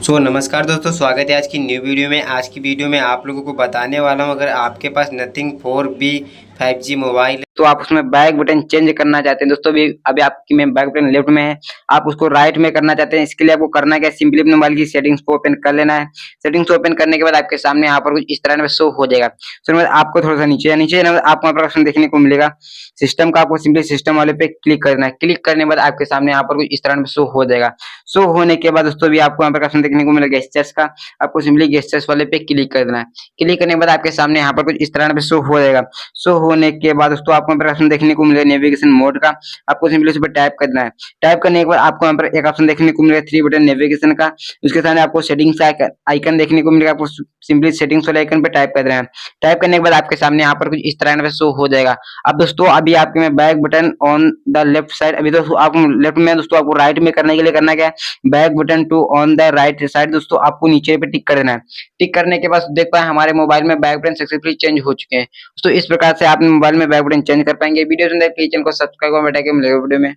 नमस्कार दोस्तों, स्वागत है आज की न्यू वीडियो में। आज की वीडियो में आप लोगों को बताने वाला हूं, अगर आपके पास नथिंग 4B 5G मोबाइल है तो आप उसमें बैक बटन चेंज करना चाहते हैं। दोस्तों अभी आपकी में बैक बटन लेफ्ट में है, आप उसको राइट में करना चाहते हैं। इसके लिए आपको करना क्या है, सिंपली अपने मोबाइल की सेटिंग्स को ओपन कर लेना है। सेटिंग्स को ओपन करने के बाद आपके सामने यहाँ पर कुछ इस तरह में शो हो जाएगा। उसके बाद आपको थोड़ा सा नीचे जाना है, आपको यहाँ पर ऑप्शन देखने को मिलेगा सिस्टम का। आपको सिंपली सिस्टम वाले पे क्लिक करना है। क्लिक करने के बाद आपके सामने यहाँ पर कुछ इस तरह में शो हो जाएगा। शो होने के बाद दोस्तों भी आपको यहाँ पर ऑप्शन देखने को मिलेगा गेस्चर्स का। आपको सिंपली गेस्चर्स वाले पे क्लिक कर देना है। क्लिक करने के बाद आपके सामने यहाँ पर कुछ इस तरह में शो हो जाएगा। शो होने के बाद दोस्तों आपको यहाँ पर ऑप्शन देखने को मिलेगा नेविगेशन मोड का। आपको सिंपली उस पर टाइप करना है। टाइप करने के बाद आपको यहाँ पर एक ऑप्शन देखने को मिलेगा 3 बटन नेविगेशन का। उसके सामने आपको सेटिंग्स आइकन देखने को मिलेगा। आपको सिंपली सेटिंग्स वाले आइकन पे टाइप कर देना है। टाइप करने के बाद आपके सामने यहाँ पर कुछ इस तरह में शो हो जाएगा। अब दोस्तों अभी आपके में back button on the left side, अभी दोस्तों आपको लेफ्ट में, दोस्तों आपको राइट में करने के लिए करना क्या है, back button to on the right side. दोस्तों आपको नीचे पे टिक कर देना है। टिक करने के बाद देख पाए हमारे मोबाइल में बैक बटन सक्सेसफुली चेंज हो चुके हैं। तो इस प्रकार से आप मोबाइल में बैक बटन चेंज कर पाएंगे। वीडियो चैनल को सब्सक्राइब कर बैठा के मिलेगा वीडियो में।